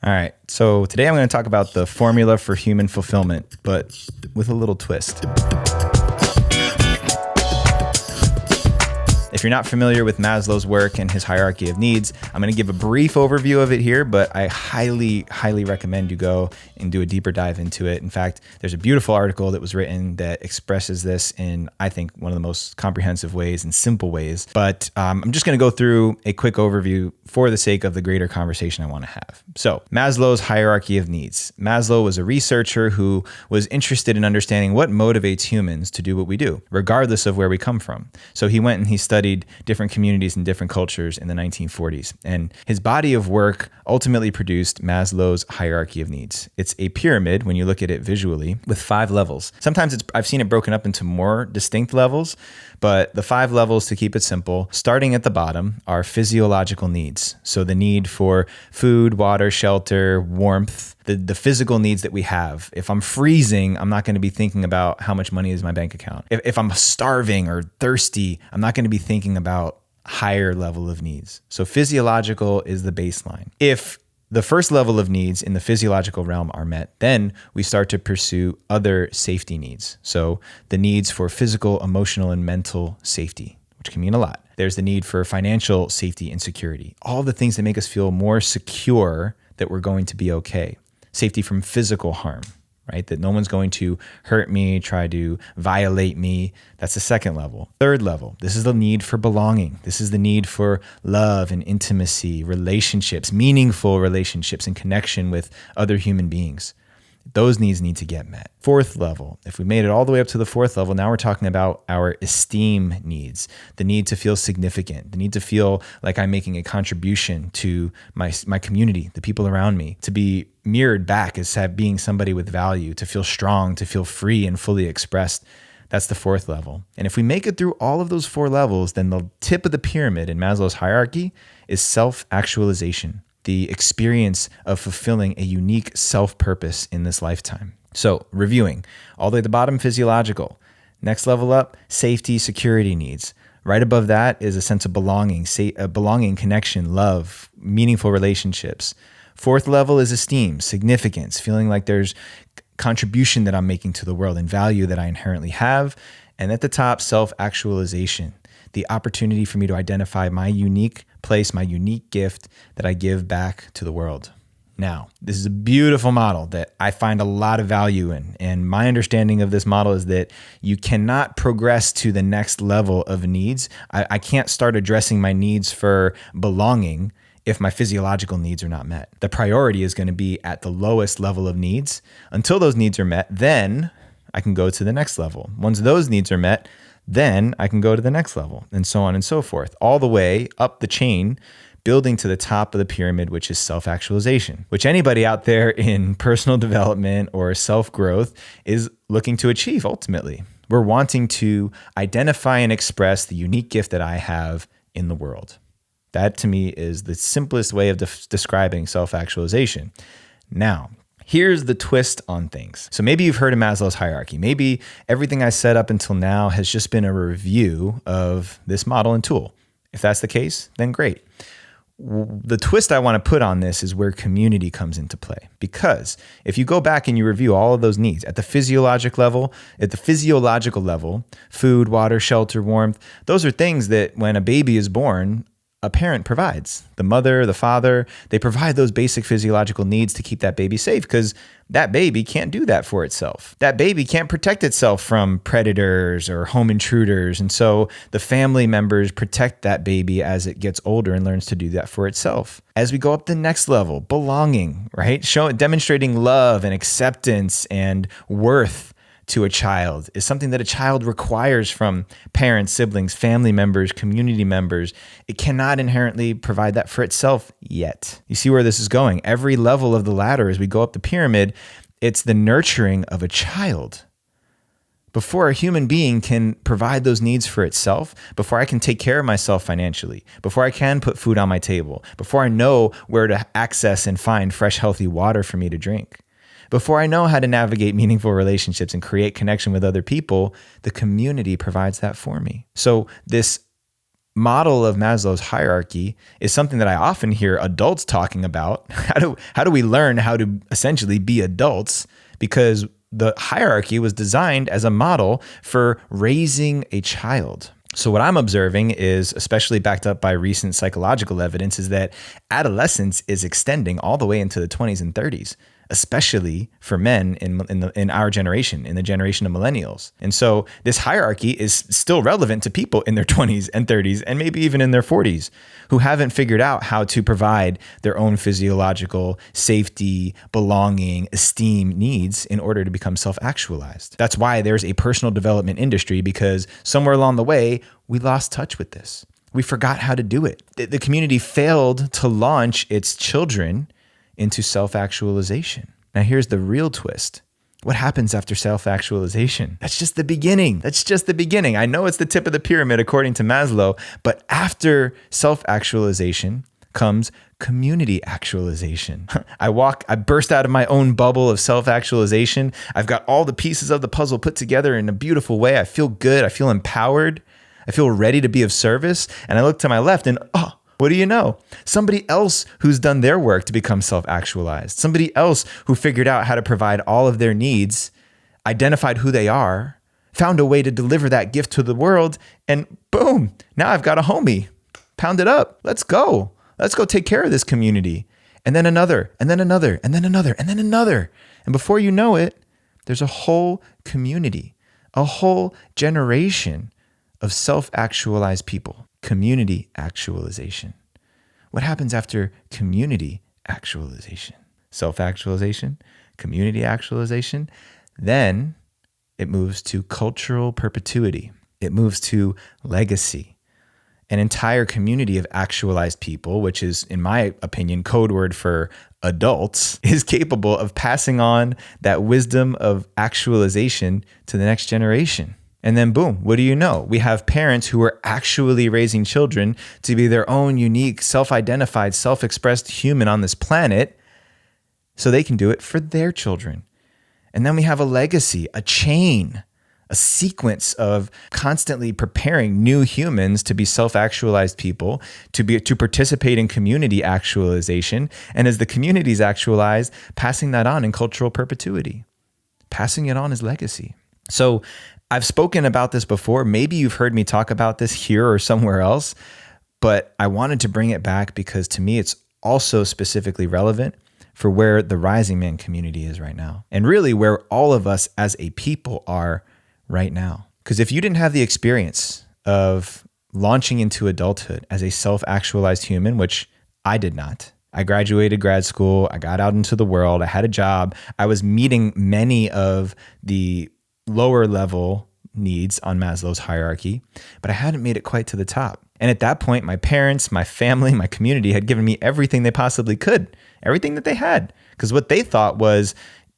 All right. So today I'm going to talk about the formula for human fulfillment, but with a little twist. If you're not familiar with Maslow's work and his hierarchy of needs, I'm going to give a brief overview of it here, but I highly recommend you go and do a deeper dive into it. In fact, there's a beautiful article that was written that expresses this in, I think, one of the most comprehensive ways and simple ways. But I'm just going to go through a quick overview for the sake of the greater conversation I want to have. So Maslow's hierarchy of needs. Maslow was a researcher who was interested in understanding what motivates humans to do what we do, regardless of where we come from. So he went and he studied different communities and different cultures in the 1940s. And his body of work ultimately produced Maslow's hierarchy of needs. It's a pyramid when you look at it visually with 5 levels. Sometimes I've seen it broken up into more distinct levels, but the 5 levels, to keep it simple, starting at the bottom, are physiological needs. So the need for food, water, shelter, warmth, the physical needs that we have. If I'm freezing, I'm not going to be thinking about how much money is in my bank account. If I'm starving or thirsty, I'm not going to be thinking about higher level of needs. So physiological is the baseline. If the first level of needs in the physiological realm are met, then we start to pursue other safety needs. So the needs for physical, emotional, and mental safety, which can mean a lot. There's the need for financial safety and security. All the things that make us feel more secure that we're going to be okay. Safety from physical harm, right? That no one's going to hurt me, try to violate me. That's the second level. Third level, this is the need for belonging. This is the need for love and intimacy, relationships, meaningful relationships, and connection with other human beings. Those needs need to get met. Fourth level, if we made it all the way up to the fourth level, now we're talking about our esteem needs, the need to feel significant, the need to feel like I'm making a contribution to my community, the people around me, to be mirrored back as being somebody with value, to feel strong, to feel free and fully expressed. That's the fourth level. And if we make it through all of those 4 levels, then the tip of the pyramid in Maslow's hierarchy is self-actualization. The experience of fulfilling a unique self-purpose in this lifetime. So reviewing, all the way at the bottom, physiological. Next level up, safety, security needs. Right above that is a sense of belonging, belonging, connection, love, meaningful relationships. Fourth level is esteem, significance, feeling like there's contribution that I'm making to the world and value that I inherently have. And at the top, self-actualization, the opportunity for me to identify my unique place, my unique gift that I give back to the world. Now, this is a beautiful model that I find a lot of value in. And my understanding of this model is that you cannot progress to the next level of needs. I can't start addressing my needs for belonging if my physiological needs are not met. The priority is going to be at the lowest level of needs. Until those needs are met, then I can go to the next level. Once those needs are met, then I can go to the next level, and so on and so forth, all the way up the chain, building to the top of the pyramid, which is self-actualization, which anybody out there in personal development or self-growth is looking to achieve ultimately. We're wanting to identify and express the unique gift that I have in the world. That to me is the simplest way of describing self-actualization. Now, here's the twist on things. So maybe you've heard of Maslow's hierarchy. Maybe everything I said up until now has just been a review of this model and tool. If that's the case, then great. The twist I want to put on this is where community comes into play. Because if you go back and you review all of those needs at the physiological level, food, water, shelter, warmth, those are things that when a baby is born, a parent provides. The mother, the father, they provide those basic physiological needs to keep that baby safe because that baby can't do that for itself. That baby can't protect itself from predators or home intruders. And so the family members protect that baby as it gets older and learns to do that for itself. As we go up the next level, belonging, right? Demonstrating love and acceptance and worth to a child is something that a child requires from parents, siblings, family members, community members. It cannot inherently provide that for itself yet. You see where this is going? Every level of the ladder as we go up the pyramid, it's the nurturing of a child. Before a human being can provide those needs for itself, before I can take care of myself financially, before I can put food on my table, before I know where to access and find fresh, healthy water for me to drink, before I know how to navigate meaningful relationships and create connection with other people, the community provides that for me. So this model of Maslow's hierarchy is something that I often hear adults talking about. How do we learn how to essentially be adults? Because the hierarchy was designed as a model for raising a child. So what I'm observing is, especially backed up by recent psychological evidence, is that adolescence is extending all the way into the 20s and 30s, especially for men in our generation, in the generation of millennials. And so this hierarchy is still relevant to people in their 20s and 30s, and maybe even in their 40s, who haven't figured out how to provide their own physiological safety, belonging, esteem needs in order to become self-actualized. That's why there's a personal development industry, because somewhere along the way, we lost touch with this. We forgot how to do it. The community failed to launch its children into self-actualization. Now here's the real twist. What happens after self-actualization? That's just the beginning. I know it's the tip of the pyramid according to Maslow, but after self-actualization comes community actualization. I burst out of my own bubble of self-actualization. I've got all the pieces of the puzzle put together in a beautiful way. I feel good. I feel empowered. I feel ready to be of service. And I look to my left and, what do you know? Somebody else who's done their work to become self-actualized, somebody else who figured out how to provide all of their needs, identified who they are, found a way to deliver that gift to the world, and boom, now I've got a homie. Pound it up. Let's go. Let's go take care of this community. And then another, and then another, and then another, and then another. And before you know it, there's a whole community, a whole generation of self-actualized people. Community actualization. What happens after community actualization? Self-actualization, community actualization. Then it moves to cultural perpetuity. It moves to legacy. An entire community of actualized people, which is, in my opinion, code word for adults, is capable of passing on that wisdom of actualization to the next generation. And then boom, what do you know? We have parents who are actually raising children to be their own unique, self-identified, self-expressed human on this planet so they can do it for their children. And then we have a legacy, a chain, a sequence of constantly preparing new humans to be self-actualized people, to participate in community actualization. And as the community is actualized, passing that on in cultural perpetuity, passing it on as legacy. So I've spoken about this before. Maybe you've heard me talk about this here or somewhere else, but I wanted to bring it back because to me, it's also specifically relevant for where the Rising Man community is right now. And really where all of us as a people are right now. Because if you didn't have the experience of launching into adulthood as a self-actualized human, which I did not, I graduated grad school, I got out into the world, I had a job, I was meeting many of the lower level needs on Maslow's hierarchy, but I hadn't made it quite to the top. And at that point, my parents, my family, my community had given me everything they possibly could, everything that they had. Because what they thought was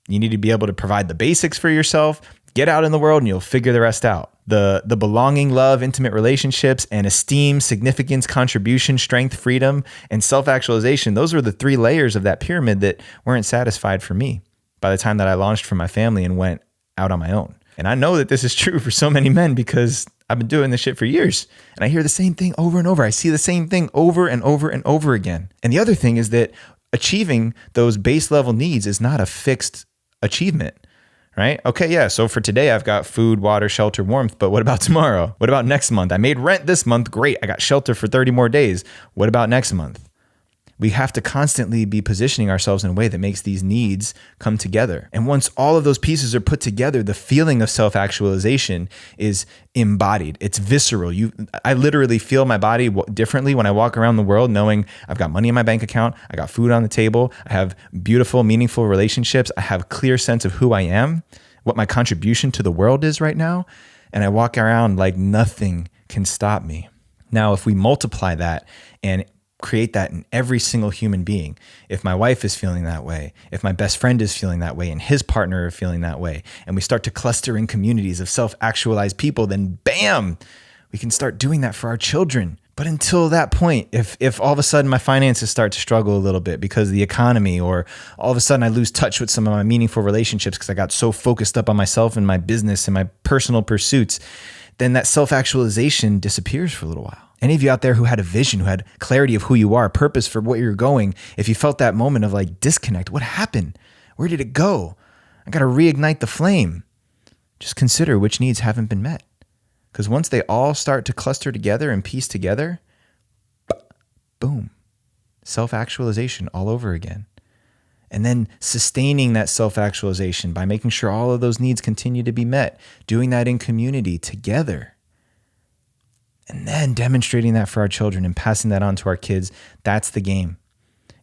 you need to be able to provide the basics for yourself, get out in the world and you'll figure the rest out. The belonging, love, intimate relationships, and esteem, significance, contribution, strength, freedom, and self-actualization, those were the three layers of that pyramid that weren't satisfied for me by the time that I launched from my family and went out on my own. And I know that this is true for so many men because I've been doing this shit for years. And I hear the same thing over and over. I see the same thing over and over and over again. And the other thing is that achieving those base level needs is not a fixed achievement, right? Okay, yeah, so for today, I've got food, water, shelter, warmth, but what about tomorrow? What about next month? I made rent this month, great. I got shelter for 30 more days. What about next month? We have to constantly be positioning ourselves in a way that makes these needs come together. And once all of those pieces are put together, the feeling of self-actualization is embodied. It's visceral. I literally feel my body differently when I walk around the world knowing I've got money in my bank account, I got food on the table, I have beautiful, meaningful relationships, I have a clear sense of who I am, what my contribution to the world is right now, and I walk around like nothing can stop me. Now, if we multiply that and create that in every single human being. If my wife is feeling that way, if my best friend is feeling that way, and his partner are feeling that way, and we start to cluster in communities of self-actualized people, then bam, we can start doing that for our children. But until that point, if all of a sudden my finances start to struggle a little bit because of the economy, or all of a sudden I lose touch with some of my meaningful relationships because I got so focused up on myself and my business and my personal pursuits, then that self-actualization disappears for a little while. Any of you out there who had a vision, who had clarity of who you are, purpose for what you're going, if you felt that moment of like disconnect, what happened? Where did it go? I got to reignite the flame. Just consider which needs haven't been met. Because once they all start to cluster together and piece together, boom, self-actualization all over again. And then sustaining that self-actualization by making sure all of those needs continue to be met, doing that in community together. And then demonstrating that for our children and passing that on to our kids. That's the game.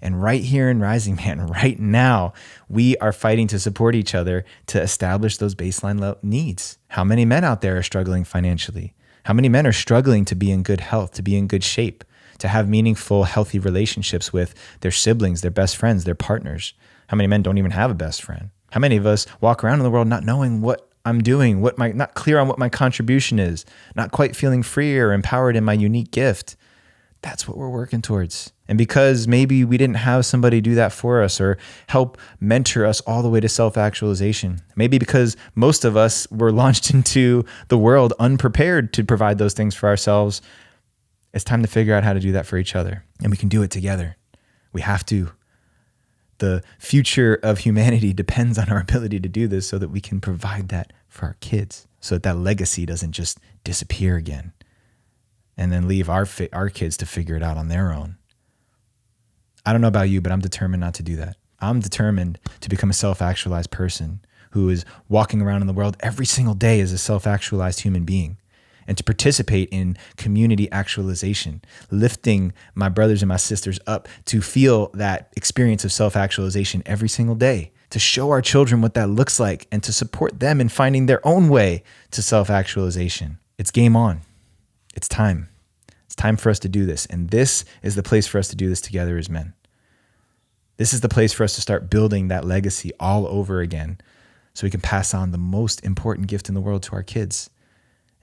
And right here in Rising Man, right now, we are fighting to support each other to establish those baseline needs. How many men out there are struggling financially? How many men are struggling to be in good health, to be in good shape, to have meaningful, healthy relationships with their siblings, their best friends, their partners? How many men don't even have a best friend? How many of us walk around in the world not knowing what I'm doing, not clear on what my contribution is, not quite feeling free or empowered in my unique gift? That's what we're working towards. And because maybe we didn't have somebody do that for us or help mentor us all the way to self-actualization, maybe because most of us were launched into the world unprepared to provide those things for ourselves, it's time to figure out how to do that for each other. And we can do it together. We have to. The future of humanity depends on our ability to do this so that we can provide that for our kids, so that legacy doesn't just disappear again and then leave our kids to figure it out on their own. I don't know about you, but I'm determined not to do that. I'm determined to become a self-actualized person who is walking around in the world every single day as a self-actualized human being, and to participate in community actualization, lifting my brothers and my sisters up to feel that experience of self-actualization every single day, to show our children what that looks like and to support them in finding their own way to self-actualization. It's game on. It's time. It's time for us to do this. And this is the place for us to do this together as men. This is the place for us to start building that legacy all over again so we can pass on the most important gift in the world to our kids.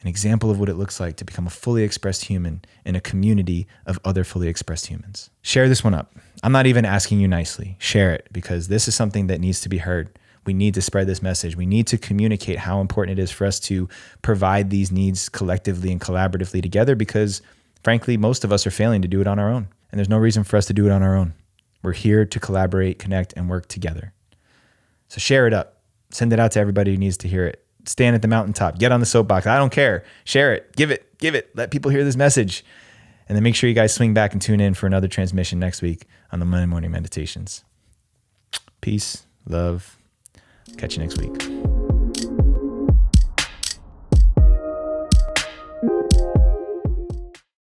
An example of what it looks like to become a fully expressed human in a community of other fully expressed humans. Share this one up. I'm not even asking you nicely. Share it, because this is something that needs to be heard. We need to spread this message. We need to communicate how important it is for us to provide these needs collectively and collaboratively together, because frankly, most of us are failing to do it on our own. And there's no reason for us to do it on our own. We're here to collaborate, connect, and work together. So share it up. Send it out to everybody who needs to hear it. Stand at the mountaintop, get on the soapbox. I don't care. Share it, give it. Let people hear this message. And then make sure you guys swing back and tune in for another transmission next week on the Monday Morning Meditations. Peace, love. Catch you next week.